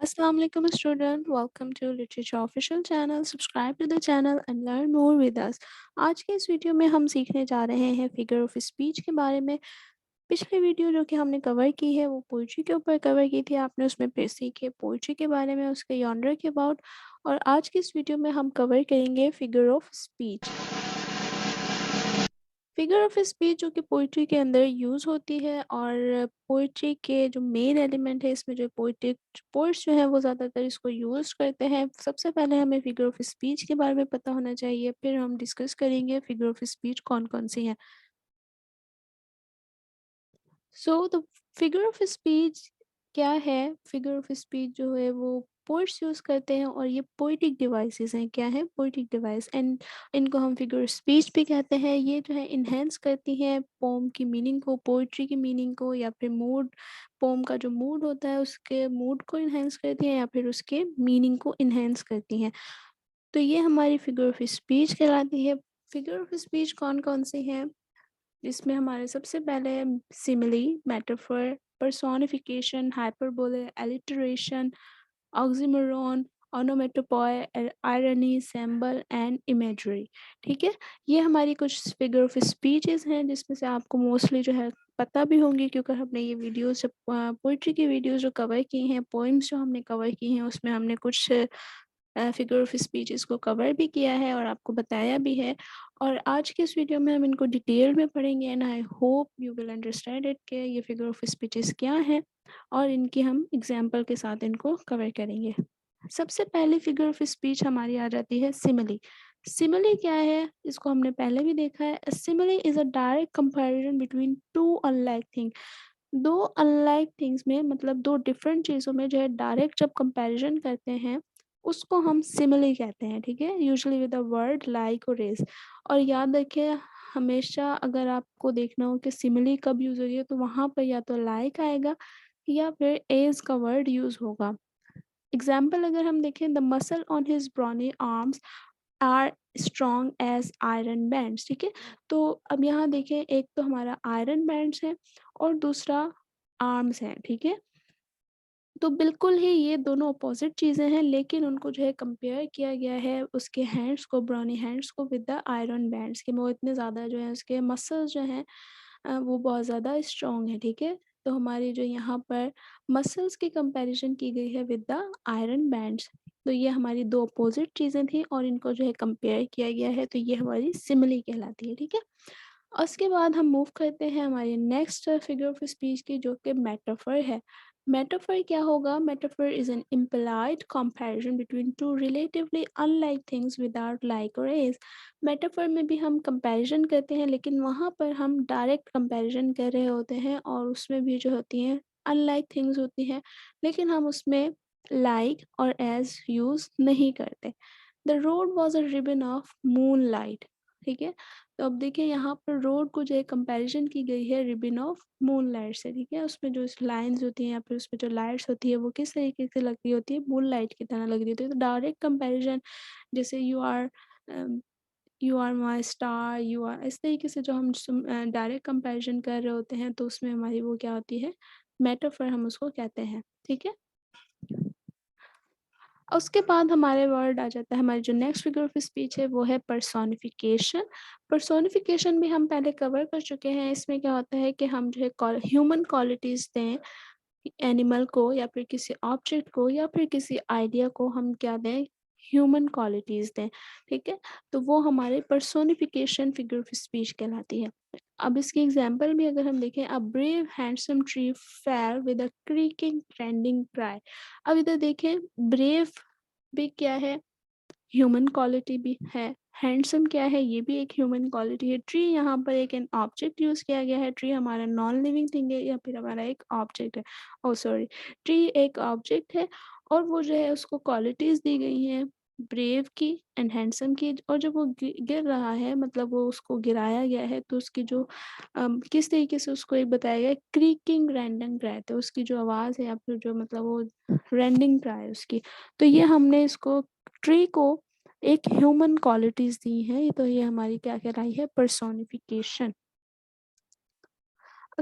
Assalamu alaikum student, welcome to literature official channel. Subscribe to the channel and learn more with us. आज के इस video में हम सीखने जा रहे हैं फिगर ऑफ स्पीच के बारे में। पिछले वीडियो जो कि हमने कवर की है वो पोइट्री के ऊपर कवर की थी। आपने उसमें सीखे पोइट्री के बारे में, उसके जॉनर के अबाउट। और आज की इस वीडियो में हम कवर करेंगे figure of speech. Figure of speech जो कि पोइट्री के अंदर यूज़ होती है और पोइट्री के जो मेन एलिमेंट है इसमें जो पोइटिक पोइट्स जो हैं वो ज़्यादातर इसको यूज़ करते हैं। सबसे पहले हमें फिगर ऑफ स्पीच के बारे में पता होना चाहिए, फिर हम डिस्कस करेंगे फिगर ऑफ स्पीच कौन-कौन सी हैं। So the figure of speech क्या है? फिगर ऑफ स्पीच जो है वो पोएट्स यूज़ करते हैं और ये पोएटिक डिवाइसेस हैं। क्या है? पोएटिक डिवाइस एंड इनको हम फिगर स्पीच भी कहते हैं। ये जो है इन्हेंस करती हैं पोम की मीनिंग को, पोएट्री की मीनिंग को, या फिर मूड, पोम का जो मूड होता है उसके मूड को इन्हेंस करती हैं या फिर उसके मीनिंग को इन्हेंस करती हैं। तो ये हमारी फिगर ऑफ स्पीच कहलाती है। फिगर ऑफ स्पीच कौन-कौन सी हैं? जिसमें हमारे सबसे पहले simile, metaphor, personification, hyperbole, alliteration, oxymoron, onomatopoeia, irony, symbol and imagery. ठीक है, ये हमारी कुछ फिगर ऑफ स्पीचेस हैं जिसमें से आपको मोस्टली जो है पता भी होंगी, क्योंकि हमने ये वीडियोस जब पोइट्री की वीडियोस जो कवर की हैं, पोइम्स जो हमने कवर की हैं, उसमें हमने कुछ फिगर ऑफ स्पीचेस को कवर भी किया है और आपको बताया भी है। और आज के इस वीडियो में हम इनको डिटेल में पढ़ेंगे and I hope you will understand it कि ये फिगर ऑफ स्पीचेस क्या हैं और इनकी हम एग्जांपल के साथ इनको कवर करेंगे। सबसे पहली फिगर ऑफ स्पीच हमारी आ जाती है सिमिली। सिमिली क्या है? इसको हमने पहले भी देखा है। Simile is a direct comparison between two unlike thing. दो अनलाइक थिंग्स में, मतलब दो डिफरेंट चीज़ों में जो है डायरेक्ट जब कंपैरिजन करते हैं उसको हम सिमिली कहते हैं। ठीक है, usually with the word like और इज। और याद रखिए, हमेशा अगर आपको देखना हो कि सिमिली कब यूज़ हो रही है तो वहाँ पर या तो लाइक आएगा या फिर एज का वर्ड यूज़ होगा। एग्जाम्पल अगर हम देखें, the muscle on his brawny arms are strong as iron bands. ठीक है, तो अब यहाँ देखें, एक तो हमारा आयरन बैंड्स है और दूसरा आर्म्स है। ठीक है, तो बिल्कुल ही ये दोनों अपोजिट चीज़ें हैं, लेकिन उनको जो है कंपेयर किया गया है, उसके हैंड्स को, ब्राउनी हैंड्स को, विद द आयरन बैंड्स, कि वो इतने ज़्यादा जो है उसके मसल्स जो हैं वो बहुत ज़्यादा स्ट्रॉन्ग है। ठीक है, तो हमारी जो यहाँ पर मसल्स की कंपैरिजन की गई है विद द आयरन बैंड्स। तो ये हमारी दो अपोजिट चीज़ें थी और इनको जो है कंपेयर किया गया है, तो ये हमारी सिमिली कहलाती है। ठीक है, उसके बाद हम मूव करते हैं हमारी नेक्स्ट फिगर ऑफ स्पीच की, जो कि मेटाफर है। मेटाफर क्या होगा? Metaphor is an implied comparison between two relatively unlike things without like और एज। मेटाफर में भी हम कंपैरिजन करते हैं, लेकिन वहाँ पर हम डायरेक्ट कंपैरिजन कर रहे होते हैं और उसमें भी जो होती हैं अनलाइक थिंग्स होती हैं, लेकिन हम उसमें लाइक और एज यूज़ नहीं करते। The road was a ribbon of moon light. ठीक है, तो अब देखिए यहाँ पर रोड को जो है कंपैरिजन की गई है रिबन ऑफ मूनलाइट से। ठीक है, उसमें जो लाइंस होती हैं या फिर उसमें जो लाइट्स होती है वो किस तरीके से लग रही होती है? मूनलाइट की तरह लग रही होती है। तो डायरेक्ट कंपैरिजन, जैसे you are my star, you are, इस तरीके से जो हम डायरेक्ट कंपैरिजन कर रहे होते हैं तो उसमें हमारी वो क्या होती है? मेटाफर हम उसको कहते हैं। ठीक है, उसके बाद हमारे वर्ड आ जाता है, हमारी जो नेक्स्ट फिगर ऑफ स्पीच है वो है पर्सोनिफिकेशन। पर्सोनिफिकेशन भी हम पहले कवर कर चुके हैं। इसमें क्या होता है कि हम जो है ह्यूमन क्वालिटीज़ दें एनिमल को या फिर किसी ऑब्जेक्ट को या फिर किसी आइडिया को, हम क्या दें? ह्यूमन क्वालिटीज़ दें। ठीक है, तो वो हमारे पर्सोनिफिकेशन फिगर ऑफ स्पीच कहलाती है। अब इसकी एग्जांपल भी अगर हम देखें, a brave handsome tree fail with a creaking trending cry. अब इधर देखें, ब्रेव भी क्या है? ह्यूमन क्वालिटी भी है। हैंडसम क्या है? ये भी एक ह्यूमन क्वालिटी है। ट्री यहाँ पर एक एन ऑब्जेक्ट यूज़ किया गया है। ट्री हमारा नॉन लिविंग थिंग है या फिर हमारा एक ऑब्जेक्ट है। ओह सॉरी, ट्री एक ऑब्जेक्ट है और वो जो है उसको क्वालिटीज़ दी गई हैं ब्रेव की एंड हैंडसम की। और जब वो गिर रहा है, मतलब वो उसको गिराया गया है, तो उसकी जो किस तरीके से उसको एक बताया गया है, क्रीकिंग रैंडम क्राई, तो उसकी जो आवाज़ है या फिर जो, मतलब वो रैंडिंग क्राई उसकी। तो ये हमने इसको, ट्री को एक ह्यूमन क्वालिटीज़ दी हैं, तो ये हमारी क्या कहलाई है? पर्सोनिफिकेशन।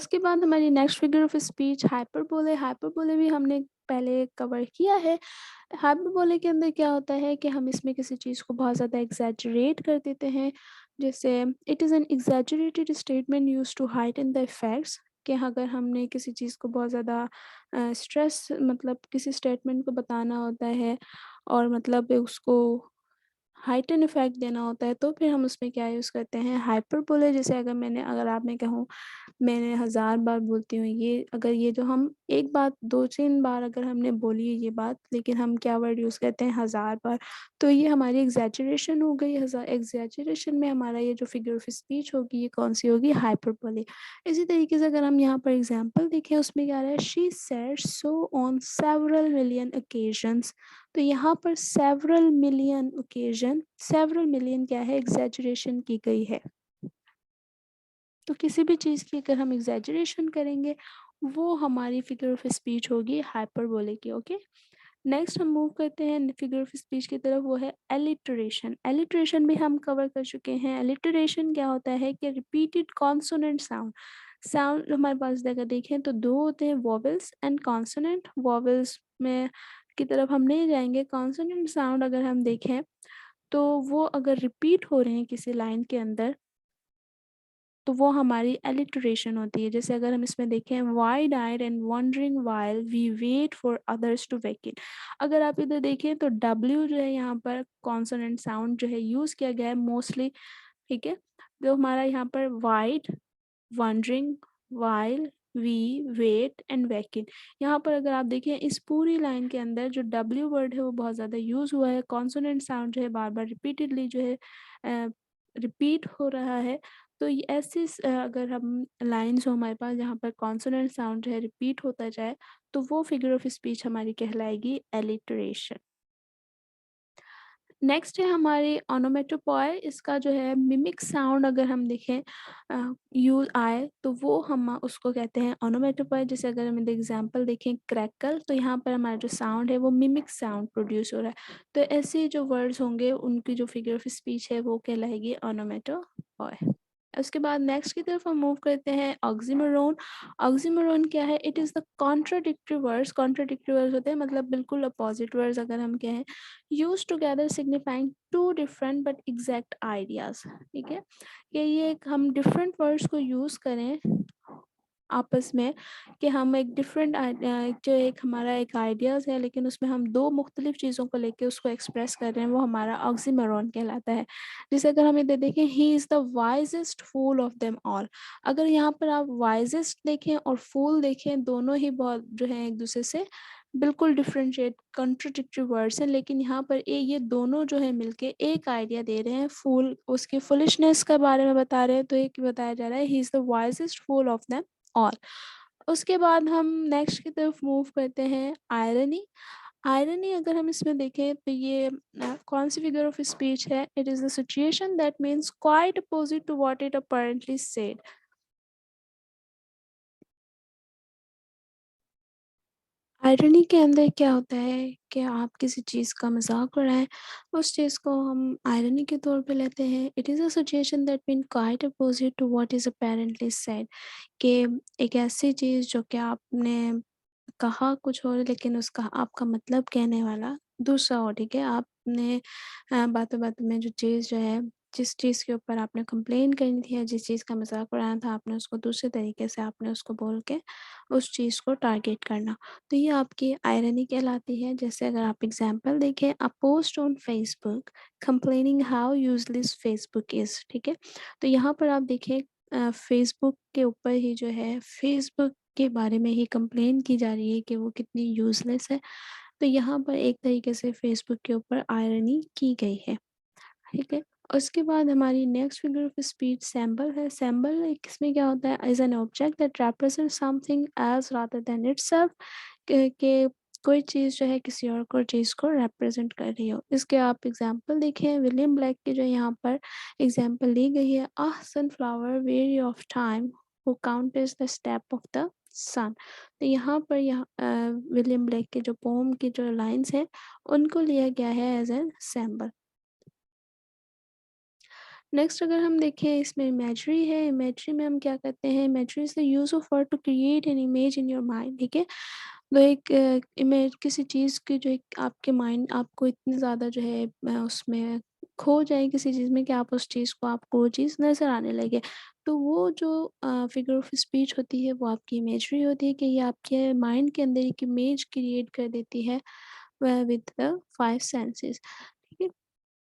उसके बाद हमारी next figure of speech hyperbole. Hyperbole भी हमने पहले कवर किया है। हाइपरबोले के अंदर क्या होता है कि हम इसमें किसी चीज़ को बहुत ज़्यादा एग्जैजरेट कर देते हैं। जैसे it is an exaggerated statement used to heighten the effects, कि अगर हमने किसी चीज़ को बहुत ज़्यादा स्ट्रेस मतलब किसी स्टेटमेंट को बताना होता है और मतलब उसको हाइटन इफेक्ट देना होता है, तो फिर हम उसमें क्या यूज़ करते हैं, हाइपरबोले। जैसे अगर आप मैं कहूँ, मैंने 1000 बार बोलती हूँ ये, अगर ये जो हम एक बात 2-3 बार अगर हमने बोली है ये बात, लेकिन हम क्या वर्ड यूज़ करते हैं 1000 बार, तो ये हमारी एग्ज़ैजरेशन हो गई। एग्ज़ैजरेशन में हमारा ये जो फिगर ऑफ स्पीच होगी, ये कौन-सी होगी, हाइपरबोले। इसी तरीके से अगर हम यहाँ पर एग्ज़ाम्पल देखें, उसमें क्या आ रहा है, she said so on several million occasions. तो यहाँ पर several million occasion, several million क्या है, एग्ज़ैजरेशन की गई है। तो किसी भी चीज़ की अगर हम एग्जैजरेशन करेंगे, वो हमारी फिगर ऑफ स्पीच होगी हाइपरबोले की। ओके, नेक्स्ट हम मूव करते हैं फिगर ऑफ स्पीच की तरफ, वो है एलिटरेशन। एलिटरेशन भी हम कवर कर चुके हैं। एलिटरेशन क्या होता है कि रिपीटेड कॉन्सोनेंट साउंड। साउंड हमारे पास अगर देखें तो दो होते हैं, वॉवेल्स एंड कॉन्सोनेंट। वॉवेल्स में की तरफ हम नहीं जाएंगे। कॉन्सोनेंट साउंड अगर हम देखें तो वो अगर रिपीट हो रहे हैं किसी लाइन के अंदर, तो वो हमारी एलिटरेशन होती है। जैसे अगर हम इसमें देखें, wide eyed and wondering while we wait for others to wake in. अगर आप इधर देखें तो डब्ल्यू जो है यहाँ पर कॉन्सोनेंट साउंड जो है यूज़ किया गया है मोस्टली। ठीक है, तो हमारा यहाँ पर wide, wondering, while, we, wait and wake in. यहाँ पर अगर आप देखें इस पूरी लाइन के अंदर जो डब्ल्यू वर्ड है वो बहुत ज़्यादा यूज़ हुआ है। कॉन्सोनेंट साउंड जो है बार बार रिपीटेडली जो है रिपीट हो रहा है। तो ये ऐसी अगर हम लाइन्स हो हमारे पास जहाँ पर कॉन्सोनेंट साउंड जो है रिपीट होता जाए, तो वो फिगर ऑफ स्पीच हमारी कहलाएगी एलिटरेशन। नेक्स्ट है हमारी ओनोमेटोपॉय। इसका जो है मिमिक साउंड अगर हम देखें यूज आए, तो वो हम उसको कहते हैं ओनोमेटोपॉय। जैसे अगर हम एग्जांपल देखें क्रैकल, तो यहाँ पर हमारा जो साउंड है वो मिमिक साउंड प्रोड्यूस हो रहा है। तो ऐसे जो वर्ड्स होंगे उनकी जो फिगर ऑफ स्पीच है वो कहलाएगी ओनोमेटोपॉय। उसके बाद नेक्स्ट की तरफ हम मूव करते हैं ऑक्सीमोरोन। ऑक्सीमोरोन क्या है, it is the contradictory words. Contradictory words होते हैं मतलब बिल्कुल अपोजिट वर्ड्स अगर हम कहें, use together signifying two different but exact ideas. ठीक है, कि ये हम डिफरेंट वर्ड्स को यूज करें आपस में, कि हम एक डिफरेंट जो एक हमारा एक आइडियाज़ है, लेकिन उसमें हम दो मुख्तलिफ चीज़ों को लेके उसको एक्सप्रेस कर रहे हैं, वो हमारा ऑक्सीमोरॉन कहलाता है। जैसे अगर हम इधर देखें, he is the wisest fool of them all. अगर यहाँ पर आप वाइजेस्ट देखें और फूल देखें, दोनों ही बहुत जो है एक दूसरे से बिल्कुल डिफरेंशिएट कंट्रोडिक्टरी वर्ड्स हैं, लेकिन यहाँ पर ये दोनों जो है मिलके एक आइडिया दे रहे हैं। फूल उसकी फुलिशनेस के बारे में बता रहे हैं, तो एक बताया जा रहा है, he is the wisest fool of them all. उसके बाद हम नेक्स्ट की तरफ मूव करते हैं आयरनी। आयरनी अगर हम इसमें देखें तो ये कौन सी फिगर ऑफ स्पीच है, it is the situation that means quite opposite to what it apparently said. Irony के अंदर क्या होता है कि आप किसी चीज़ का मजाक उड़ाएं, उस चीज़ को हम आयरनी के तौर पे लेते हैं। It is a situation that mean quite opposite to what is apparently said, कि एक ऐसी चीज़ जो कि आपने कहा कुछ और लेकिन उसका आपका मतलब कहने वाला दूसरा हो। ठीक है, आपने बातों बातों में जो चीज़ जो है, जिस चीज़ के ऊपर आपने कंप्लेन करनी थी या जिस चीज़ का मजाक उड़ाना था, आपने उसको दूसरे तरीके से आपने उसको बोल के उस चीज़ को टारगेट करना, तो ये आपकी आयरनी कहलाती है। जैसे अगर आप एग्जांपल देखें, अ post on Facebook complaining how useless Facebook is. ठीक है, तो यहाँ पर आप देखें फेसबुक के ऊपर ही जो है फेसबुक के बारे में ही कंप्लेन की जा रही है कि वो कितनी यूज़लेस है। तो यहाँ पर एक तरीके से फेसबुक के ऊपर आयरनी की गई है। ठीक है, उसके बाद हमारी next figure of speech symbol है। सैम्बल एक इसमें क्या होता है, is an object that represent something as rather than itself, के कोई चीज़ जो है किसी और को चीज़ को रिप्रेजेंट कर रही हो। इसके आप एग्जांपल देखें, विलियम ब्लैक की जो यहाँ पर एग्जांपल ली गई है, a sunflower weary of time who counts the step of the sun. तो यहाँ पर विलियम ब्लैक के जो पोम की जो लाइंस हैं उनको लिया गया है एज एन सैम्बल। नेक्स्ट अगर हम देखें इसमें इमेजरी है, इमेजरी में हम क्या करते हैं, imagery is the use of word to create an image in your mind, ठीक है? तो एक इमेज किसी चीज़ की जो एक आपके माइंड आपको इतनी ज़्यादा जो है उसमें खो जाए किसी चीज़ में कि आप उस चीज़ को आपको वो चीज़ नज़र आने लगे। तो वो जो फिगर ऑफ स्पीच होती है वो आपकी इमेजरी होती है कि ये आपके माइंड के अंदर एक इमेज क्रिएट कर देती है विद द 5 सेंसेस, ठीक है?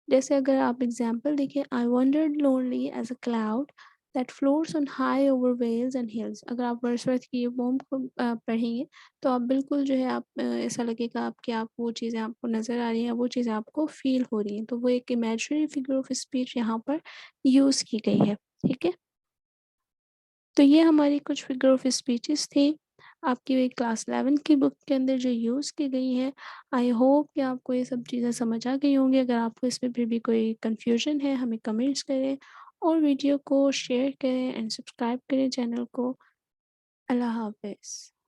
जैसे अगर आप एग्जांपल देखें, I wandered lonely as a cloud that floats on high over vales and hills. अगर आप वर्ड्सवर्थ की ये पोम को पढ़ेंगे तो आप बिल्कुल जो है आप ऐसा लगेगा आप कि आप वो चीज़ें आपको नज़र आ रही हैं, वो चीज़ें आपको फील हो रही हैं। तो वो एक इमेजिनरी फिगर ऑफ स्पीच यहाँ पर यूज़ की गई है, ठीक है? तो ये हमारी कुछ फिगर ऑफ स्पीचेस थी आपकी वही क्लास 11 की बुक के अंदर जो यूज़ की गई हैं। आई होप कि आपको ये सब चीज़ें समझ आ गई होंगी। अगर आपको इसमें फिर भी कोई कन्फ्यूजन है हमें कमेंट्स करें और वीडियो को शेयर करें एंड सब्सक्राइब करें चैनल को। अल्लाह हाफ़िज़।